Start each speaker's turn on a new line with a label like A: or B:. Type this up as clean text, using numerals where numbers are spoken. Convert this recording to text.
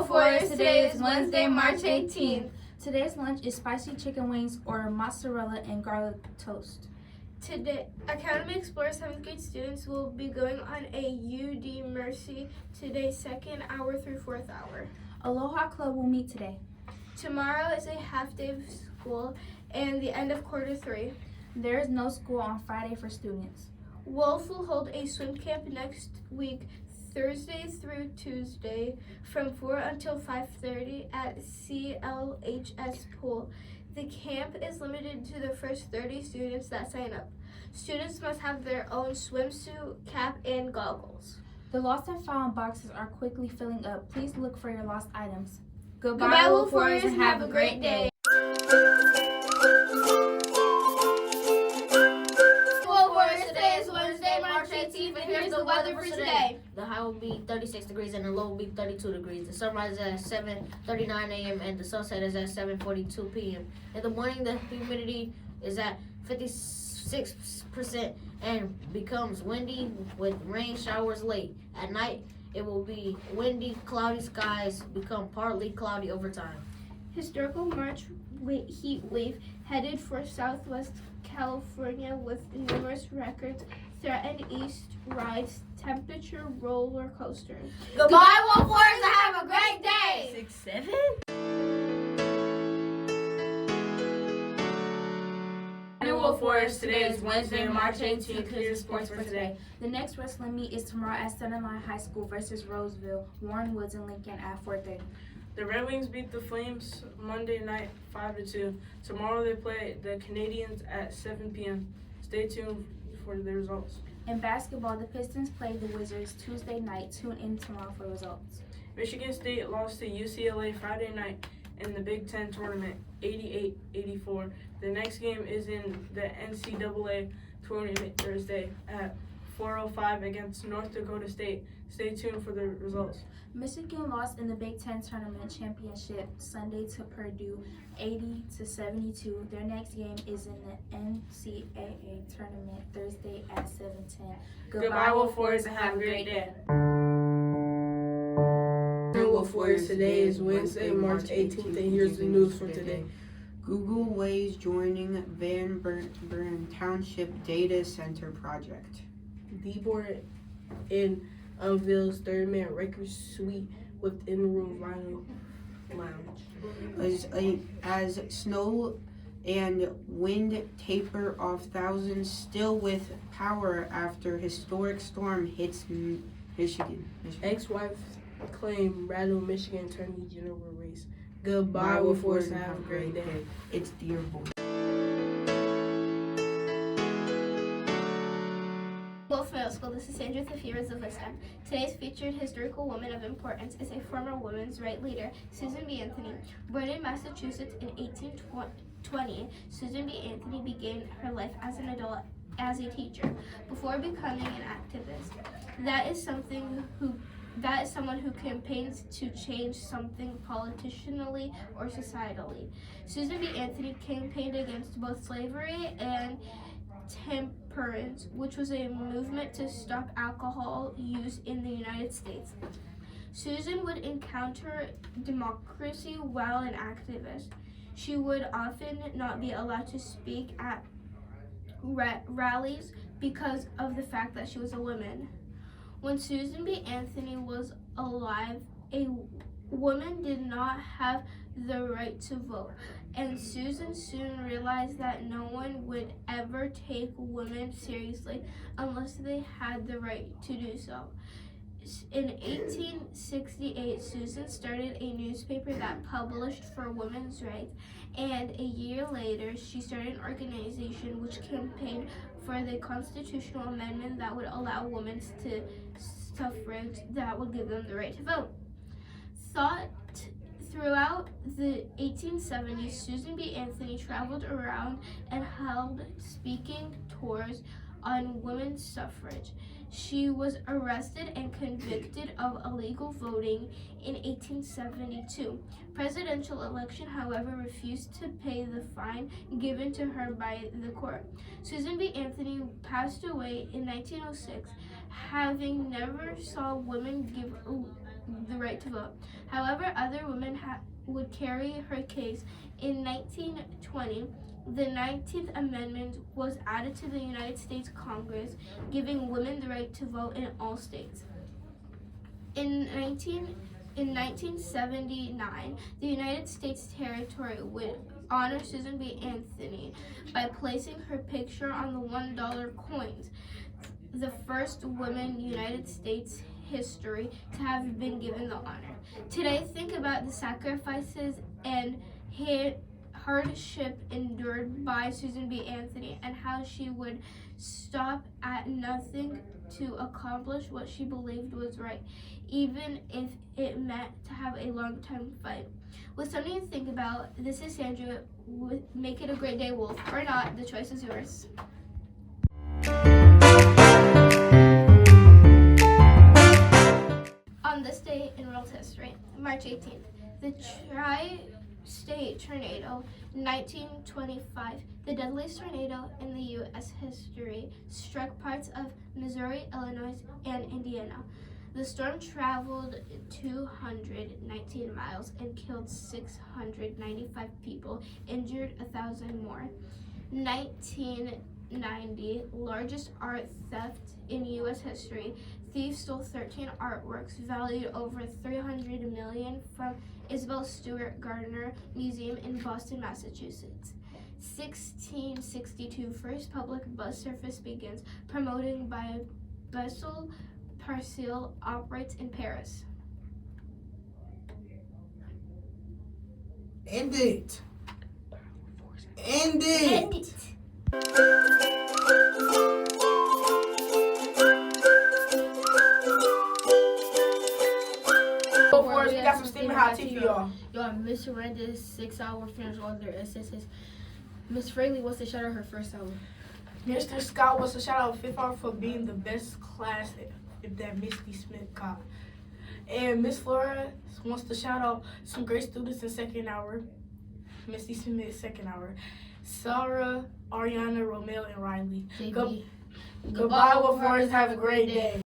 A: Forest. Today is Wednesday, March 18th.
B: Today's lunch is spicy chicken wings or mozzarella and garlic toast.
A: Today, Academy Explorer 7th grade students will be going on a UD Mercy today, 2nd hour through 4th hour.
B: Aloha Club will meet today.
A: Tomorrow is a half day of school and the end of quarter 3.
B: There is no school on Friday for students.
A: Wolf will hold a swim camp next week, Thursday through Tuesday, from 4 until 5:30 at CLHS Pool. The camp is limited to the first 30 students that sign up. Students must have their own swimsuit, cap, and goggles.
B: The lost and found boxes are quickly filling up. Please look for your lost items.
A: Goodbye, Wolf Warriors, and have a great day. And here's the weather for today.
C: The high will be 36 degrees and the low will be 32 degrees. The sunrise is at 7:39 a.m. and the sunset is at 7:42 p.m. In the morning, the humidity is at 56% and becomes windy with rain showers late. At night, it will be windy, cloudy skies become partly cloudy over time.
A: Historical March heat wave headed for Southwest California with numerous records threatened east rides temperature roller coasters.
C: Goodbye, Wolf Warriors, and have a great day!
D: 6-7? Wolf Warriors, today is Wednesday, March 18th. Here's your sports for today.
B: The next wrestling meet is tomorrow at Center Line High School versus Roseville, Warren Woods, and Lincoln at 4:30.
D: The Red Wings beat the Flames Monday night 5-2. Tomorrow they play the Canadians at 7 p.m. Stay tuned for the results.
B: In basketball, the Pistons play the Wizards Tuesday night. Tune in tomorrow for results.
D: Michigan State lost to UCLA Friday night in the Big Ten tournament, 88-84. The next game is in the NCAA tournament Thursday at 4:05 against North Dakota State. Stay tuned for the results.
B: Michigan lost in the Big Ten tournament championship Sunday to Purdue, 80-72. Their next game is in the NCAA tournament Thursday at 7:10.
D: Goodbye, Wolf Warriors, and have a great day.
E: Wolf Warriors, today is Wednesday, March 18th, and here's the news for today.
F: Google Waze joining Van Buren Township Data Center project.
E: D-Board unveils third-man record suite with in-room vinyl lounge.
F: As snow and wind taper off, thousands still with power after historic storm hits Michigan.
E: Ex-wife claim rattle Michigan Attorney General race. Goodbye, Wolf Warriors, and have a great day.
F: It's Dearborn.
A: Wolf Middle School, this is Sandra Thafira Zavista. Today's featured historical woman of importance is a former women's rights leader, Susan B. Anthony. Born in Massachusetts in 1820, Susan B. Anthony began her life as an adult as a teacher before becoming an activist. That is someone who campaigns to change something politically or societally. Susan B. Anthony campaigned against both slavery and temperance, which was a movement to stop alcohol use in the United States. Susan would encounter democracy while an activist. She would often not be allowed to speak at rallies because of the fact that she was a woman. When Susan B. Anthony was alive, a woman did not have the right to vote, and Susan soon realized that no one would ever take women seriously unless they had the right to do so. In 1868, Susan started a newspaper that published for women's rights, and a year later, she started an organization which campaigned for the constitutional amendment that would allow women to suffrage that would give them the right to vote. Throughout the 1870s, Susan B. Anthony traveled around and held speaking tours on women's suffrage. She was arrested and convicted of illegal voting in 1872. Presidential election, however, refused to pay the fine given to her by the court. Susan B. Anthony passed away in 1906, having never saw women the right to vote. However, other women would carry her case. In 1920, the 19th Amendment was added to the United States Congress, giving women the right to vote in all states. In 1979, the United States territory would honor Susan B. Anthony by placing her picture on the $1 coins, the first woman in United States history to have been given the honor. Today, think about the sacrifices and hardship endured by Susan B. Anthony and how she would stop at nothing to accomplish what she believed was right, even if it meant to have a long time fight. With something to think about, this is Sandra. Make it a great day, Wolf, or not. The choice is yours. On this day in world history, March 18th, the Tri-State Tornado, 1925, the deadliest tornado in the U.S. history, struck parts of Missouri, Illinois, and Indiana. The storm traveled 219 miles and killed 695 people, injured 1,000 more. 1990, largest art theft in U.S. history. Thieves stole 13 artworks valued over $300 million from Isabel Stewart Gardner Museum in Boston, Massachusetts. 1662, first public bus service begins, promoting by Bessel Parcel operates in Paris.
E: End it. End it.
A: End it.
E: Go for it. We got some steaming hot tea for y'all.
G: Y'all, Miss Miranda's 6-hour finished all their essays. Miss Fraley wants to shout out her first hour.
E: Mr. Scott wants to shout out 5th hour for being the best class that Misty Smith got. And Miss Flora wants to shout out some great students in 2nd hour. Misty Smith, 2nd hour. Sarah, Ariana, Romeo, and Riley.
G: JB.
E: Goodbye, Wolf Warriors. Have a great day.